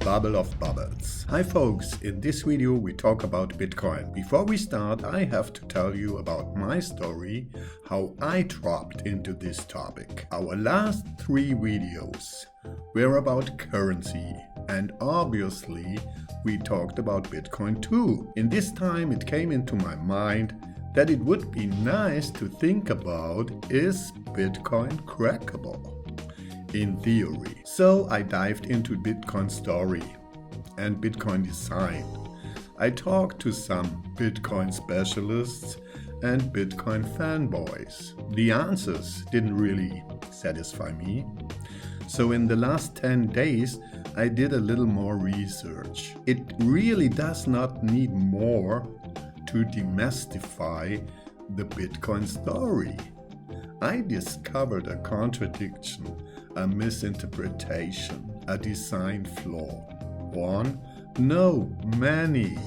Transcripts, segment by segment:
bubble of bubbles. Hi folks, in this video we talk about Bitcoin. Before we start, I have to tell you about my story, how I dropped into this topic. Our last 3 videos were about currency, and obviously we talked about Bitcoin too. In this time it came into my mind that it would be nice to think about, is Bitcoin crackable? In theory. So I dived into Bitcoin story and Bitcoin design. I talked to some Bitcoin specialists and Bitcoin fanboys. The answers didn't really satisfy me. So in the last 10 days, I did a little more research. It really does not need more to demystify the Bitcoin story. I discovered a contradiction, a misinterpretation, a design flaw. One? No, many.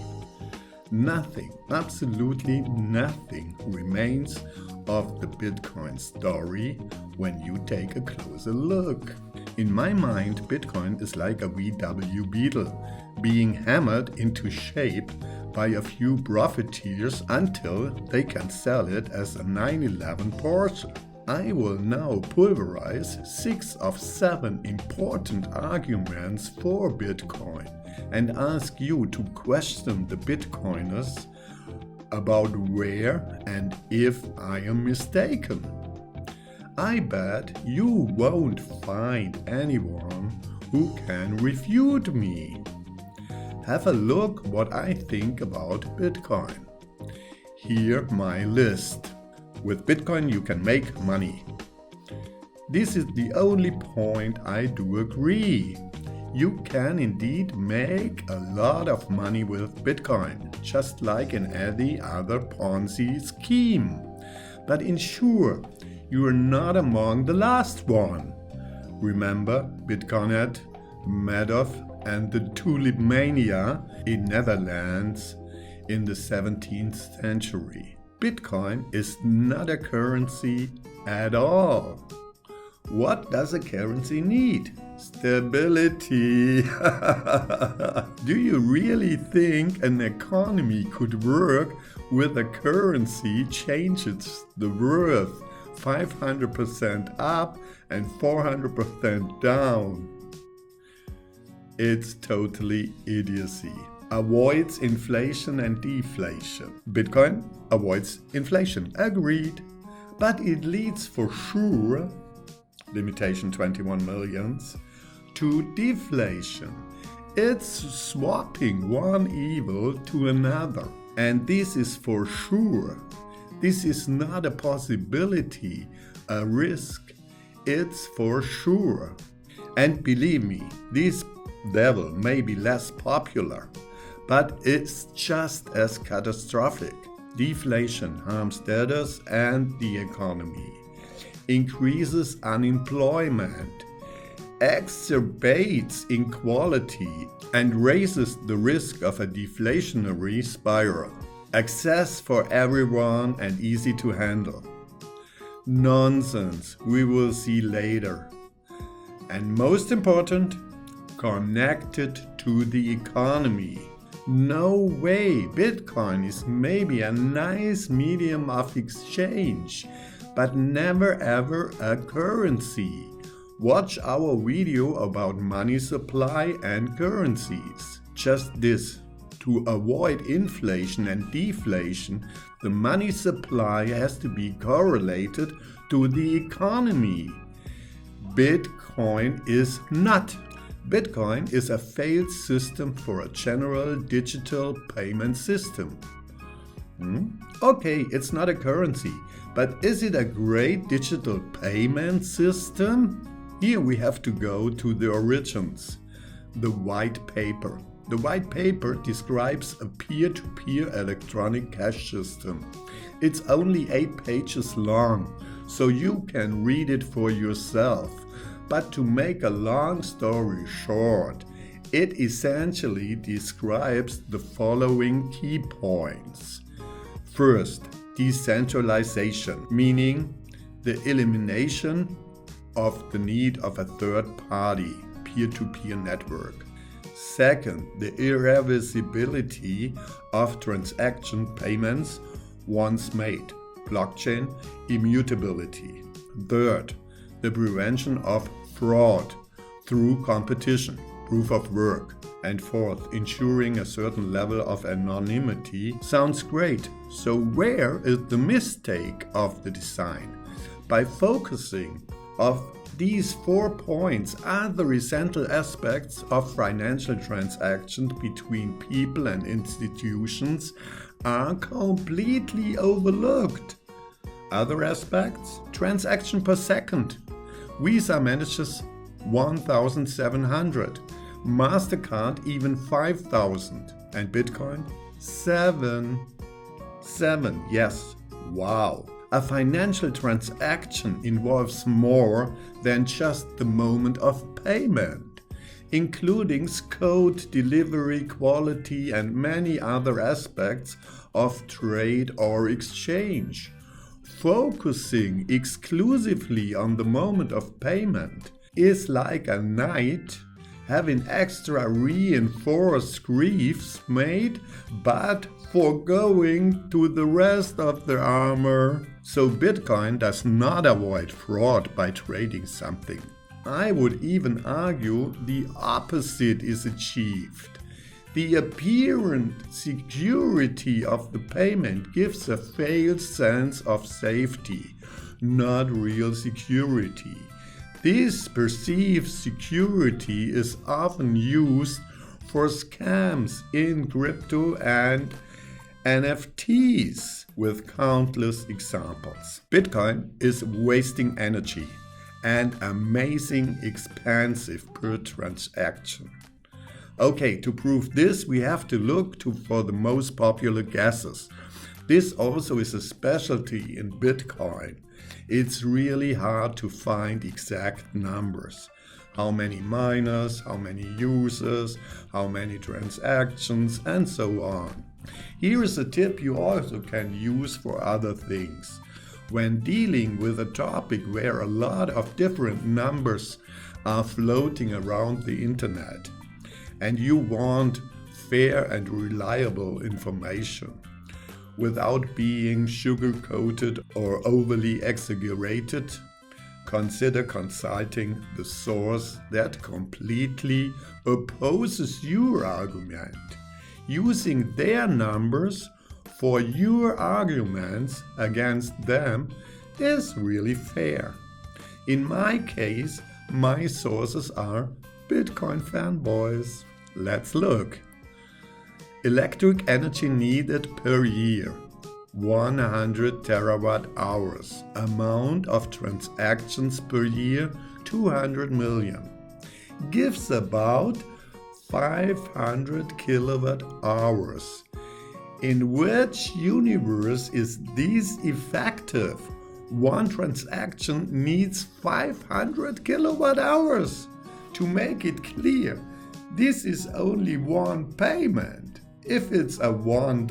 Nothing, absolutely nothing remains of the Bitcoin story when you take a closer look. In my mind, Bitcoin is like a VW Beetle being hammered into shape by a few profiteers until they can sell it as a 911 Porsche. I will now pulverize 6 of 7 important arguments for Bitcoin and ask you to question the Bitcoiners about where and if I am mistaken. I bet you won't find anyone who can refute me. Have a look what I think about Bitcoin. Here my list. With Bitcoin you can make money. This is the only point I do agree. You can indeed make a lot of money with Bitcoin, just like in any other Ponzi scheme. But ensure you are not among the last one. Remember Bitcoinet, Madoff and the Tulip Mania in Netherlands in the 17th century. Bitcoin is not a currency at all. What does a currency need? Stability. Do you really think an economy could work with a currency changes the worth 500% up and 400% down? It's totally idiocy. Avoids inflation and deflation. Bitcoin avoids inflation, agreed. But it leads for sure, limitation 21 millions, to deflation. It's swapping one evil to another. And this is for sure. This is not a possibility, a risk. It's for sure. And believe me, this devil may be less popular, but it's just as catastrophic. Deflation harms debtors and the economy, increases unemployment, exacerbates inequality, and raises the risk of a deflationary spiral. Access for everyone and easy to handle. Nonsense, we will see later. And most important, connected to the economy. No way, Bitcoin is maybe a nice medium of exchange, but never ever a currency. Watch our video about money supply and currencies. Just this, to avoid inflation and deflation, the money supply has to be correlated to the economy. Bitcoin is not. Bitcoin is a failed system for a general digital payment system. Okay, it's not a currency, but is it a great digital payment system? Here we have to go to the origins, the white paper. The white paper describes a peer-to-peer electronic cash system. It's only 8 pages long, so you can read it for yourself. But to make a long story short, it essentially describes the following key points. First, decentralization, meaning the elimination of the need of a third party, peer-to-peer network. Second, the irreversibility of transaction payments once made. Blockchain immutability. Third, the prevention of fraud through competition, proof of work. And fourth, ensuring a certain level of anonymity. Sounds great. So where is the mistake of the design? By focusing on these 4 points, other essential aspects of financial transactions between people and institutions are completely overlooked. Other aspects: transaction per second. Visa manages 1,700, MasterCard even 5,000, and Bitcoin 7. Yes, wow. A financial transaction involves more than just the moment of payment, including code, delivery, quality, and many other aspects of trade or exchange. Focusing exclusively on the moment of payment is like a knight having extra reinforced greaves made, but foregoing to the rest of the armor. So Bitcoin does not avoid fraud by trading something. I would even argue the opposite is achieved. The apparent security of the payment gives a false sense of safety, not real security. This perceived security is often used for scams in crypto and NFTs, with countless examples. Bitcoin is wasting energy and amazing expensive per transaction. Okay, to prove this, we have to look for the most popular guesses. This also is a specialty in Bitcoin. It's really hard to find exact numbers. How many miners, how many users, how many transactions, and so on. Here is a tip you also can use for other things. When dealing with a topic where a lot of different numbers are floating around the internet, and you want fair and reliable information, without being sugar-coated or overly exaggerated, consider consulting the source that completely opposes your argument. Using their numbers for your arguments against them is really fair. In my case, my sources are Bitcoin fanboys. Let's look. Electric energy needed per year, 100 terawatt hours. Amount of transactions per year, 200 million. Gives about 500 kilowatt hours. In which universe is this effective? One transaction needs 500 kilowatt hours. To make it clear, this is only one payment. If it's a $1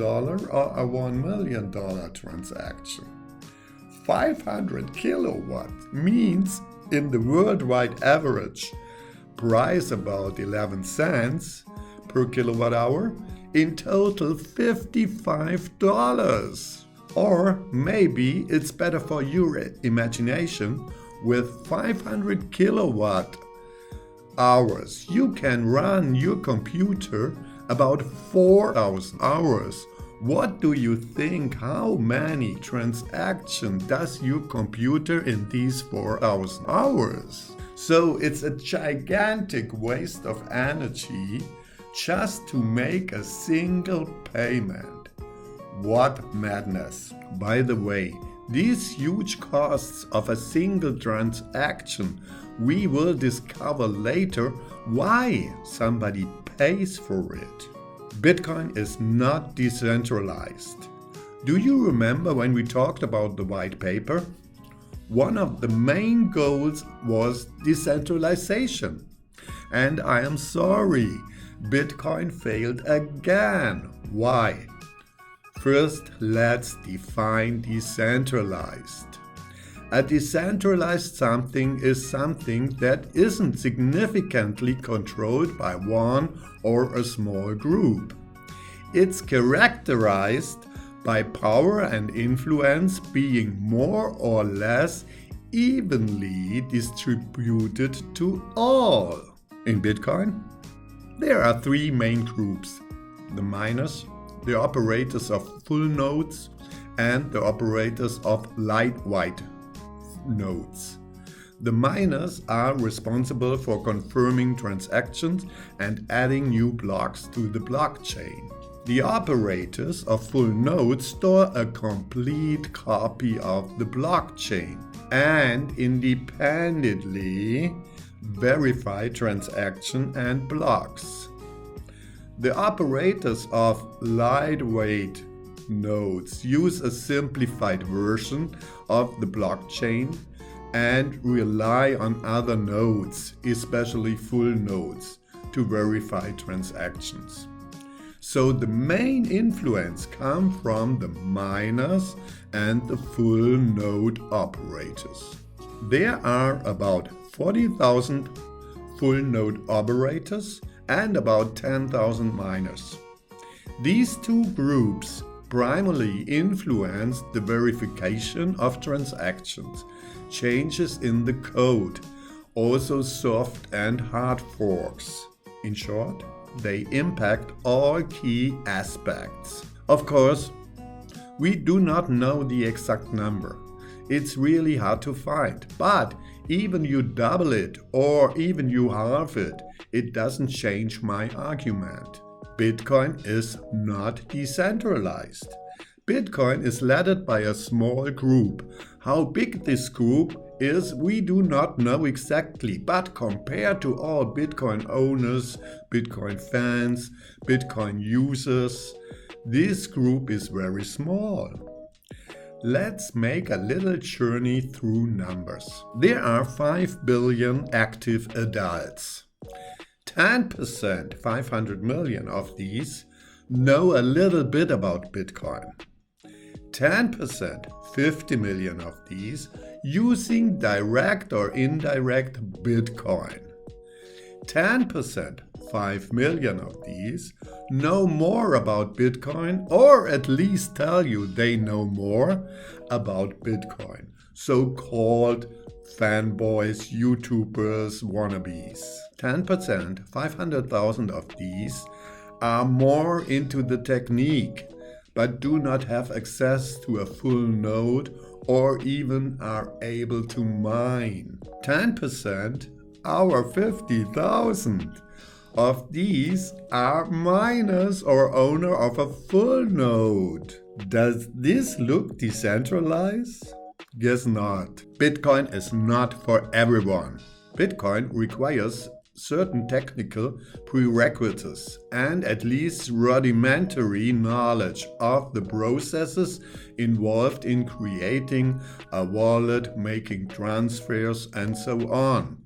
or a $1 million transaction. 500 kilowatts means in the worldwide average price about 11 cents per kilowatt hour, in total $55. Or maybe it's better for your imagination, with 500 kilowatt hours you can run your computer about 4,000 hours. What do you think? How many transactions does your computer in these 4,000 hours? So it's a gigantic waste of energy just to make a single payment. What madness! By the way, these huge costs of a single transaction, we will discover later why somebody pays for it. Bitcoin is not decentralized. Do you remember when we talked about the white paper? One of the main goals was decentralization. And I am sorry, Bitcoin failed again. Why? First, let's define decentralized. A decentralized something is something that isn't significantly controlled by one or a small group. It's characterized by power and influence being more or less evenly distributed to all. In Bitcoin, there are three main groups: the miners, the operators of full nodes, and the operators of lightweight nodes. The miners are responsible for confirming transactions and adding new blocks to the blockchain. The operators of full nodes store a complete copy of the blockchain and independently verify transaction and blocks. The operators of lightweight nodes use a simplified version of the blockchain and rely on other nodes, especially full nodes, to verify transactions. So the main influence comes from the miners and the full node operators. There are about 40,000 full node operators and about 10,000 miners. These two groups primarily influence the verification of transactions, changes in the code, also soft and hard forks. In short, they impact all key aspects. Of course, we do not know the exact number. It's really hard to find, but even you double it or even you halve it, it doesn't change my argument. Bitcoin is not decentralized. Bitcoin is led by a small group. How big this group is, we do not know exactly, but compared to all Bitcoin owners, Bitcoin fans, Bitcoin users, this group is very small. Let's make a little journey through numbers. There are 5 billion active adults. 10%, 500 million of these, know a little bit about Bitcoin. 10%, 50 million of these, using direct or indirect Bitcoin. 10%, 5 million of these, know more about Bitcoin, or at least tell you they know more about Bitcoin. So-called fanboys, YouTubers, wannabes. 10%, 500,000 of these, are more into the technique, but do not have access to a full node or even are able to mine. 10%, our 50,000 of these, are miners or owner of a full node. Does this look decentralized? Guess not. Bitcoin is not for everyone. Bitcoin requires certain technical prerequisites and at least rudimentary knowledge of the processes involved in creating a wallet, making transfers, and so on.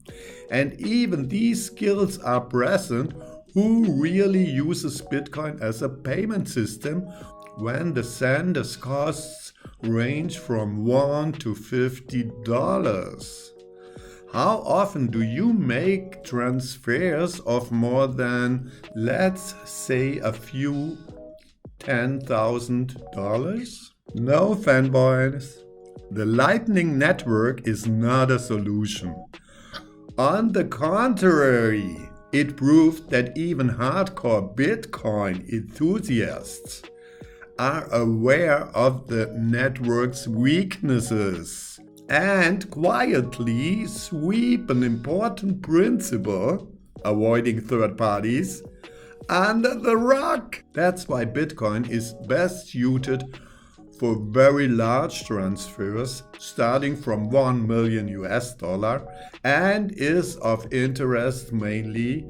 And even these skills are present who really uses Bitcoin as a payment system when the sender's costs range from $1 to $50. How often do you make transfers of more than, let's say, a few $10,000? No, fanboys. The Lightning Network is not a solution. On the contrary, it proved that even hardcore Bitcoin enthusiasts are aware of the network's weaknesses and quietly sweep an important principle, avoiding third parties, under the rug. That's why Bitcoin is best suited for very large transfers starting from $1 million and is of interest mainly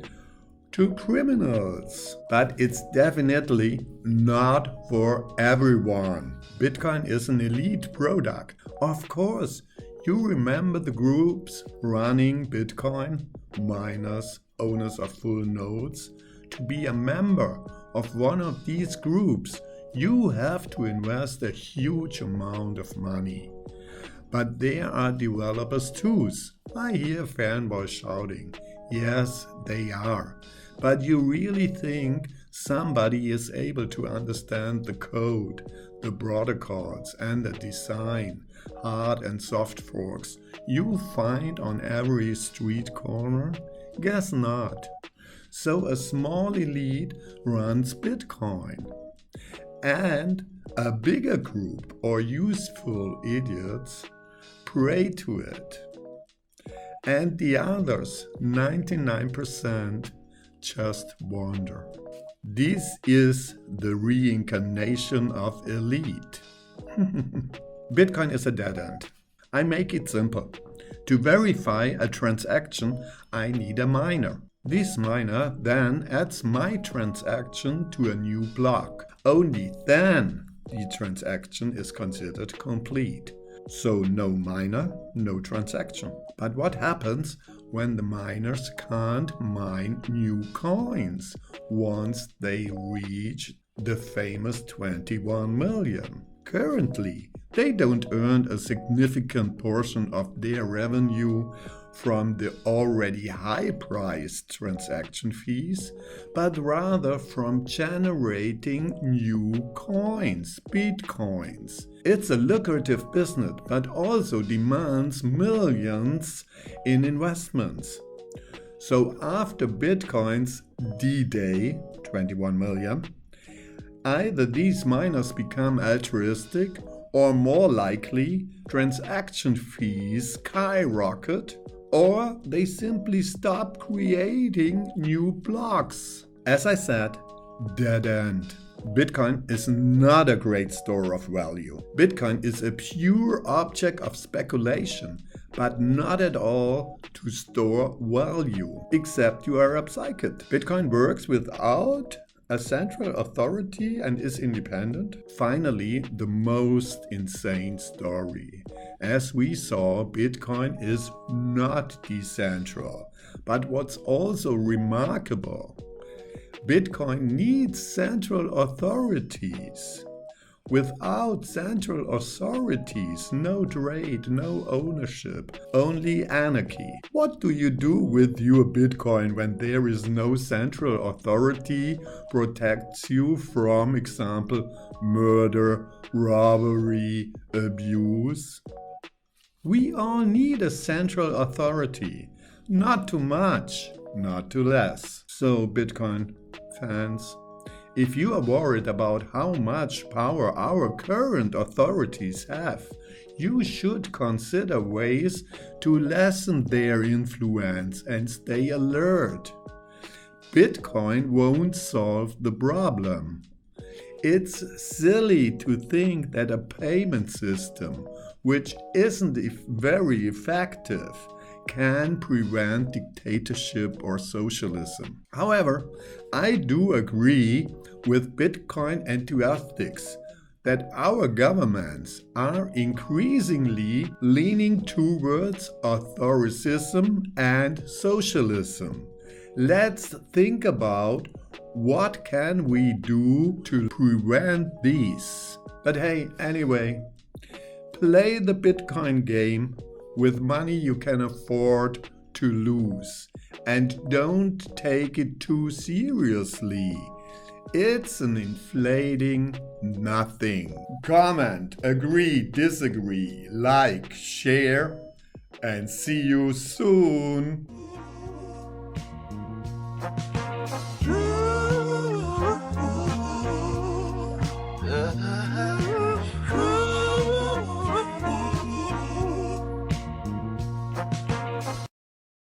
to criminals. But it's definitely not for everyone. Bitcoin is an elite product. Of course, you remember the groups running Bitcoin, miners, owners of full nodes. To be a member of one of these groups, you have to invest a huge amount of money. But there are developers too. I hear fanboys shouting. Yes, they are. But you really think somebody is able to understand the code, the protocols, and the design, hard and soft forks you find on every street corner? Guess not. So a small elite runs Bitcoin. And a bigger group or useful idiots pray to it. And the others, 99%, just wander. This is the reincarnation of elite. Bitcoin is a dead end. I make it simple. To verify a transaction, I need a miner. This miner then adds my transaction to a new block. Only then the transaction is considered complete. So no miner, no transaction. But what happens when the miners can't mine new coins once they reach the famous 21 million? Currently, they don't earn a significant portion of their revenue from the already high-priced transaction fees, but rather from generating new coins, Bitcoins. It's a lucrative business, but also demands millions in investments. So after Bitcoin's D-Day, 21 million, either these miners become altruistic or more likely transaction fees skyrocket, or they simply stop creating new blocks. As I said, dead end. Bitcoin is not a great store of value. Bitcoin is a pure object of speculation, but not at all to store value, except you are upcycled. Bitcoin works without a central authority and is independent. Finally, the most insane story. As we saw, Bitcoin is not decentral. But what's also remarkable, Bitcoin needs central authorities. Without central authorities, no trade, no ownership, only anarchy. What do you do with your Bitcoin when there is no central authority protects you from, example, murder, robbery, abuse? We all need a central authority. Not too much, not too less. So, Bitcoin fans, if you are worried about how much power our current authorities have, you should consider ways to lessen their influence and stay alert. Bitcoin won't solve the problem. It's silly to think that a payment system, which isn't very effective, can prevent dictatorship or socialism. However, I do agree with Bitcoin enthusiasts that our governments are increasingly leaning towards authoricism and socialism. Let's think about what can we do to prevent these. But hey, anyway, play the Bitcoin game with money you can afford to lose, and don't take it too seriously. It's an inflating nothing. Comment, agree, disagree, like, share, and see you soon.